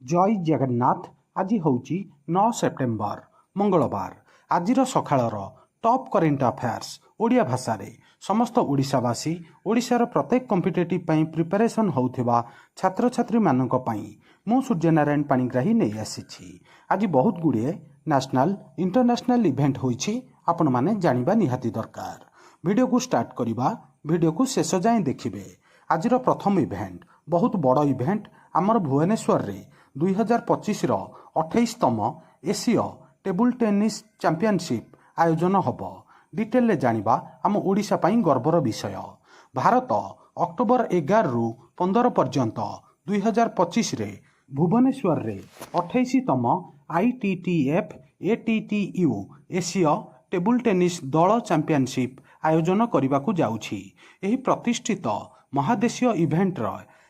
जय जगन्नाथ। आज हूँ 9 सेप्टेम्बर मंगलवार। आज सकाळर टॉप करेन्ट अफेयर्स ओडिया भाषा रे समस्त ओडिशावासी ओडिशार प्रत्येक कॉम्पिटिटिव पई प्रिपरेशन होउथिबा छात्र छात्री मानक पई मु सूर्यनारायण पाणिग्राही नहीं आसी। आज बहुत गुड़िए नेशनल इंटरनेशनल इवेंट होइछि, आपण माने जानिबा निहाती दरकार। वीडियो को स्टार्ट करिबा, वीडियो को शेष जाए देखिबे। आजिर प्रथम इवेंट बहुत बड़ इवेंट आमर भुवनेश्वर रे 2025 28तम एसीय टेबुल टेनिस चैंपियनशिप आयोजन हब। डिटेल जानिबा आम ओडिशा पई गर्वर विषय। भारत अक्टोबर 11 रु 15 पर्यंत 2025 रे भुवनेश्वर रे 28तम ITTF ATTU एसीय टेबुल टेनिस दल चैंपियनशिप आयोजन करने जाउछि। एही प्रतिष्ठित महादेशीय इवेंटर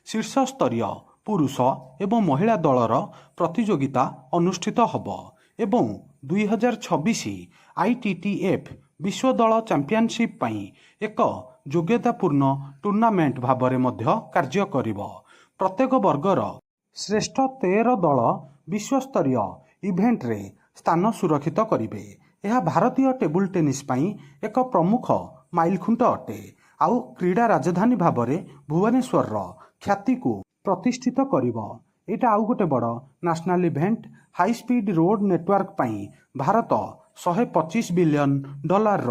शीर्ष स्तरीय पुरुष एवं महिला दलर प्रतियोगिता अनुष्ठित हब एवं 2026 ITTF विश्व दल चैंपियनशिप पई एक योग्यतापूर्ण टूर्नामेंट भाବରେ ମଧ୍ୟ कार्य करिବ। प्रत्येक वर्गर श्रेष्ठ 13 दल विश्वस्तरीय इवेंट रे स्थान सुरक्षित करिवे। यह भारतीय टेबुल टेनिस पई एक प्रमुख माइलखुंट अटे। आउ क्रीड़ा राजधानी भाବରେ भुवनेश्वर ख्याति को प्रतिष्ठित करिवो। एटा आउ गोटे बड़ national event high speed road network पई भारत 125 बिलियन डॉलर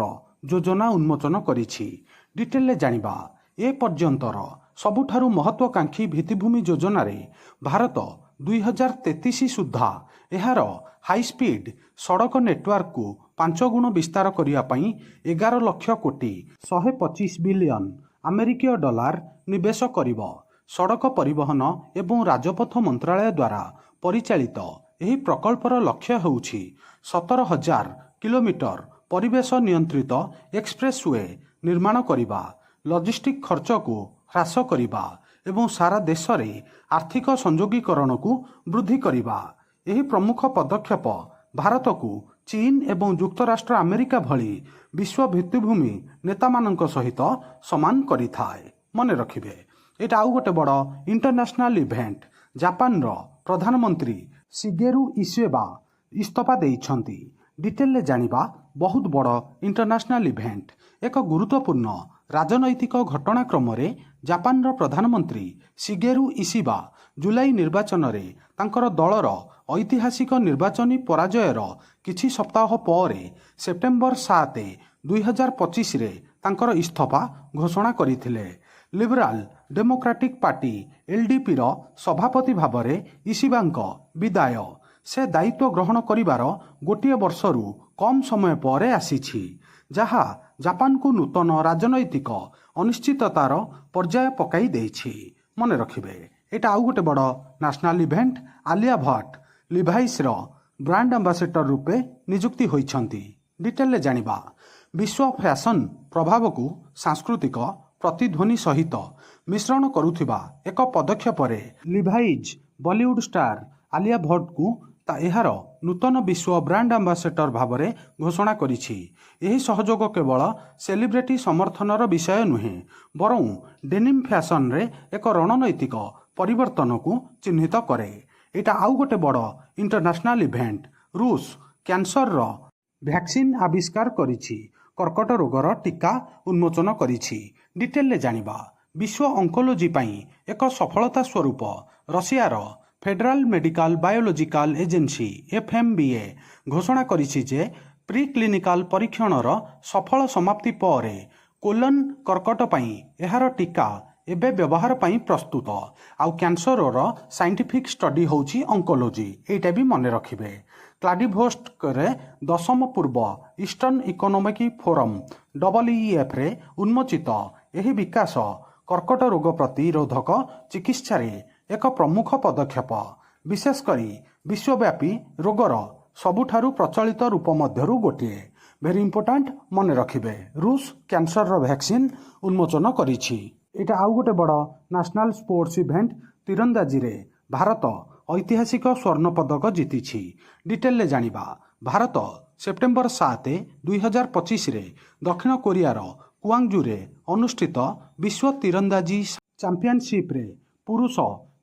योजना उन्मोचन करिछि। डिटेल जानिबा ए पर्यंतर सबुठारु महत्वाकांक्षी भित्तिभूमि योजना रे भारत 2033 सुधा एहार हाई स्पीड सड़क नेटवर्क को 5 गुण विस्तार करिया पई 11 लाख कोटी 125 बिलियन अमेरिकीय डॉलर निवेश करिवो। सड़क परिवहन एवं राजपथ मंत्रालय द्वारा परिचालित एही प्रकल्पर लक्ष्य होउछि 17,000 किलोमीटर परिवेश नियंत्रित एक्सप्रेसवे निर्माण करिबा, लॉजिस्टिक खर्च को ह्रास करिबा एवं सारा देश रे आर्थिक संयोगीकरण को वृद्धि करिबा। एही प्रमुख पदक्षेप भारत को चीन एवं युक्तराष्ट्र अमेरिका भली विश्व भित्तिभूमि नेता मानक सहित समान करिथाए। मने रखिबे एटा आउ गोटे बड़ इंटरनेशनल इवेंट। जापान रो प्रधानमंत्री शिगेरु इसेबा इस्तीफा देइछंती। डिटेल जानिबा बहुत बड़ इंटरनेशनल इवेंट एक गुरुत्वपूर्ण राजनैतिक घटनाक्रम रे जापान रो प्रधानमंत्री शिगेरु इसेबा जुलाई निर्वाचन रे तांकर दलर ऐतिहासिक निर्वाचनी पराजयर किछि सप्ताह पर सेप्टेम्बर 7 2025 रे तांकर इस्तीफा घोषणा करिथिले। लिबराल डेमोक्रेटिक पार्टी LDP रो सभापति भाବରେ इशिबांक विदाय से दायित्व ग्रहण करिवार गोटिए वर्षरु कम समय पर आसीछि, जहा जापान को नूतन राजनैतिक अनिश्चिततार पर्याय पकाई देछि। मने रखिबे एटा आउ गोटे बड़ national event. Alia Bhatt Levi's रो ब्रांड एम्बेसडर रूपे नियुक्ति होइछंती। डिटेल जानिबा विश्व फैशन प्रभाव को सांस्कृतिक प्रतिध्वनि सहित मिश्रण करुथिबा एक पदक्षेप रे लिभाइज बॉलीवुड स्टार आलिया भट्ट को एहार नूतन विश्व ब्रांड एम्बेसडर भाବରେ घोषणा करिछि। एही सहयोग केवल सेलिब्रिटी समर्थनर विषय नुहे, बरं डेनिम फैशन रे एक रणनैतिक परिवर्तन को चिन्हित करे। एटा आउ गोटे बड़ इंटरनेशनल इवेंट। रूस कैंसर रो वैक्सीन आविष्कार करिछि, कर्कट रोगर टीका उन्मोचन करिछि। डिटेल जानिबा विश्व ऑन्कोलॉजी पई एक सफलता स्वरूप रशियार federal medical biological agency FMBA घोषणा करिछि जे प्री क्लिनिकल परीक्षणर सफल समाप्ति पर कोलन कर्कट पई एहार टीका एबे व्यवहार पई प्रस्तुत। आउ कैंसर साइंटिफिक स्टडी होउछि ऑन्कोलॉजी। एटा भी मने रखिबे। क्लाडिभोस्ट करे 10म पूर्व ईस्टर्न इकोनॉमिक फोरम EEF रे उन्मोचित एही विकास कर्कट रोग प्रतिरोधक चिकित्सा रे एक प्रमुख पदक्षेप। विशेषकर विश्वव्यापी रोगर सबुठारु प्रचलित रूप मध्यरु गोटिए। वेरी इंपोर्टेंट मने रखिबे। रूस कैंसर रो वैक्सीन उन्मोचन करिछि। एटा आउ गोटे बड़ नेशनल स्पोर्ट्स इवेंट। तीरंदाजी रे भारत ऐतिहासिक स्वर्ण पदक जीतिछि। डिटेल जानिबा भारत सेप्टेम्बर 7 2025 रे दक्षिण कोरियार क्वांगजू रे अनुष्ठित विश्व तीरंदाजी चैंपियनशिप रे पुरुष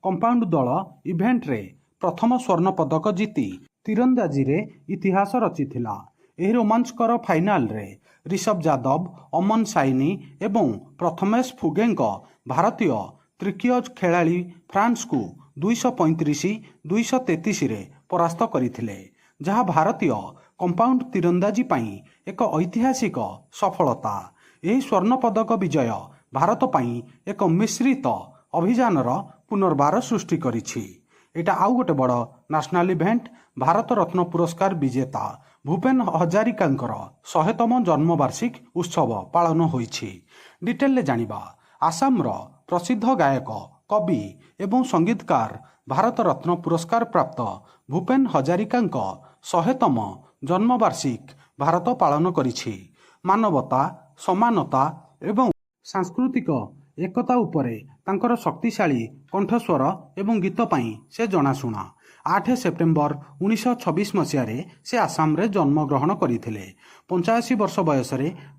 कंपाउंड दल इवेंट रे प्रथम स्वर्ण पदक जीति तीरंदाजी रे इतिहास रचिथिला। एही रोमांचकर फाइनाल रे ऋषभ यादव, अमन साइनी एवं प्रथमेश फुगेंक भारतीय तृतीय खेलाड़ी फ्रांस को 235-233 रे परास्त करथिले, जहाँ भारतीय कंपाउंड तीरंदाजी पई एक ऐतिहासिक सफलता। यही स्वर्ण पदक विजय भारत पई एक मिश्रित अभियानर पुनर्बार सृष्टि करिछि। एटा आउ गोटे बड़ नेशनल इवेंट। भारत रत्न पुरस्कार विजेता भूपेन हजारिकांकर 100तम जन्मवार्षिक उत्सव पालन होइछि। डिटेल जानिबा आसाम रो प्रसिद्ध गायक, कवि एवं संगीतकार भारत रत्न पुरस्कार प्राप्त भूपेन हजारिकांक 100तम जन्मवार्षिक भारत पालन करिछि। मानवता, समानता एवं सांस्कृतिक एकता उपरे तांकर शक्तिशाली कंठस्वर एवं गीत पाई से जनाशुना। 8 सेप्टेम्बर 1926 मसीह से आसाम रे जन्म ग्रहण करथिले। 85 वर्ष बयस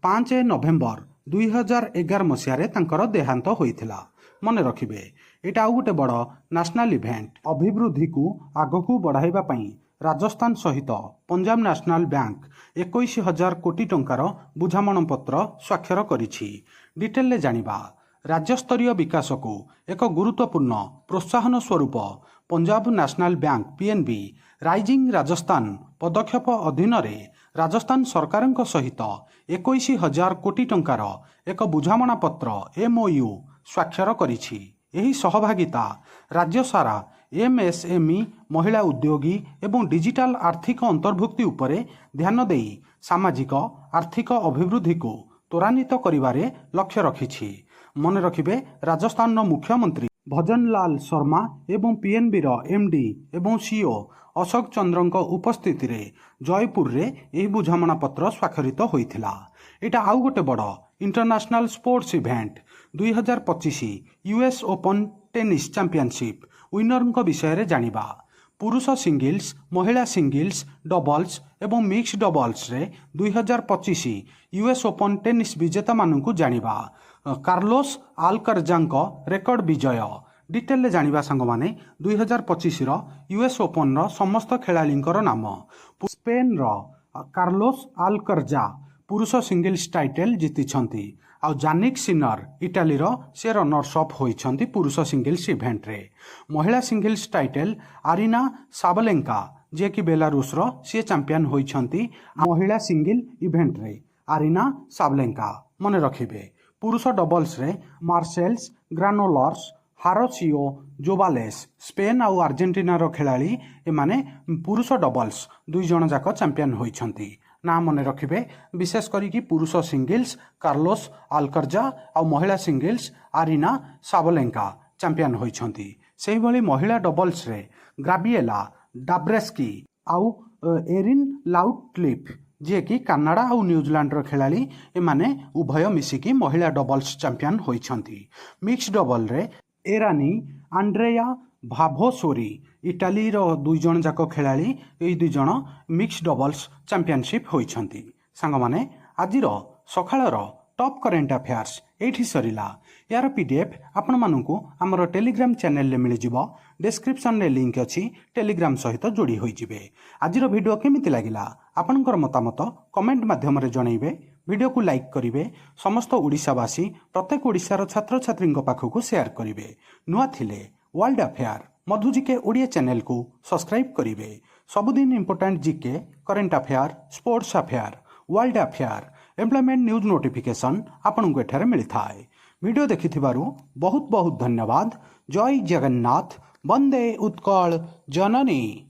5 नवेम्बर 2011 मसीह तांकर देहांत होइथिला। मने रखिबे, एटा आउ गोटे बड़ नेशनल इवेंट। अभिवृद्धि को आगकू बढ़ाइबा पई राजस्थान सहित पंजाब नेशनल बैंक 21,000 कोटी टंकार बुझामण पत्र स्वाक्षर करिछि। डिटेल जानिबा राज्यस्तरीय विकास को एक गुरुत्वपूर्ण प्रोत्साहन स्वरूप Punjab National Bank PNB Rising Rajasthan पदक्षेप अधीन राजस्थान सरकार सहित 21,000 कोटी टंकार एक बुझामणा पत्र एमओयू स्वाक्षर करिछि। एही सहभागिता राज्य सारा एमएसएमई, महिला उद्योगी एवं डिजिटल आर्थिक अंतर्भुक्ति उपरे ध्यान देई सामाजिक आर्थिक अभिवृद्धि को त्वरान्वित करिबारे लक्ष्य रखिछि। मने रखिबे, राजस्थान मुख्यमंत्री भजन लाल शर्मा एवं पीएनबी एमडी एवं सीओ अशोक चंद्रଙ୍କ उपस्थिति रे जयपुर रे एही बुझामणा पत्र स्वाक्षरित होइथिला। एटा आउ गोटे बड़ international sports event. 2025 US open tennis championship winner विषय रे जानिबा। पुरुष सिंगल्स, महिला सिंगल्स, डबल्स एवं मिक्स डबल्स रे 2025 यूएस ओपन टेनिस विजेता मानू जानिबा। कार्लोस आल्करजांक रेकर्ड विजय। डिटेल जानिबा संग माने 2025 यूएस ओपन समस्त खेलाड़ींकर नाम। स्पेन कार्लोस आल्करजा पुरुष सिंगल्स टाइटल जीतिछंती। आउ जानिक सिनर इटालीर से रनर्स अप होइछंती पुरुष सिंगल्स इवेंट रे। महिला सिंगल्स टाइटल आरिना साबलेंका जे कि बेलारूस सी चैंपियन होइछंती महिला सिंगल इवेंट रे। आरिना साबलेंका मने रखिबे। पुरुष डबल्स रे मार्सेल्स ग्रानोलर्स हारोसियो जोबालेस स्पेन आउ आर्जेंटीनार खेलाड़ी एमाने पुरुष डबल्स 2 जण जाक चैंपियन होइछंती। ना मने रखिबे, विशेष करी पुरुष सिंगल्स कार्लोस आल्करजा आउ महिला सिंगल्स आरिना साबलेंका चैंपियन होइछंती। सेही भली महिला डबल्स रे ग्राबिएला डाब्रेस्की आउ एरिन लाउटक्लिफ जे कि कनाडा आउ न्यूजीलैंड रो खेलाड़ी एमाने उभय मिसिकी महिला डबल्स चैंपियन होइछंती। मिक्स डबल रे एरानी आंड्रेया भाभोसोरी इटाली रो 2 जण जाक खेलाड़ी एई 2 जण मिक्स डबल्स चैंपियनशिप होइछंती। सांग माने आजिर सखाळर टॉप करेंट अफेयर्स एठी सरिला। यार पीडीएफ आपण मानकु हमर टेलीग्राम चैनल ले मिल जिवो। डिस्क्रिप्शन रे लिंक अछि, टेलीग्राम सहित जोड़ी होई जिवे। आजिर वीडियो केमिति लागिला आपनकर मतामत कमेंट माध्यम रे जणैबे। वीडियो को लाइक करिवे। समस्त ओडिसावासी प्रत्येक ओडिसार छात्र छात्रींक पाखकु शेयर करिवे। नुआ थिले वर्ल्ड अफेयर मधु जीके ओडिया चैनल को सब्सक्राइब करिवे। सबुदिन important GK, current affair, sports affair, world affair, employment news notification आपनकु एठारे मिलिथाए। वीडियो देखिथिबारु बहुत बहुत धन्यवाद। जय जगन्नाथ। वंदे उत्कल जननी।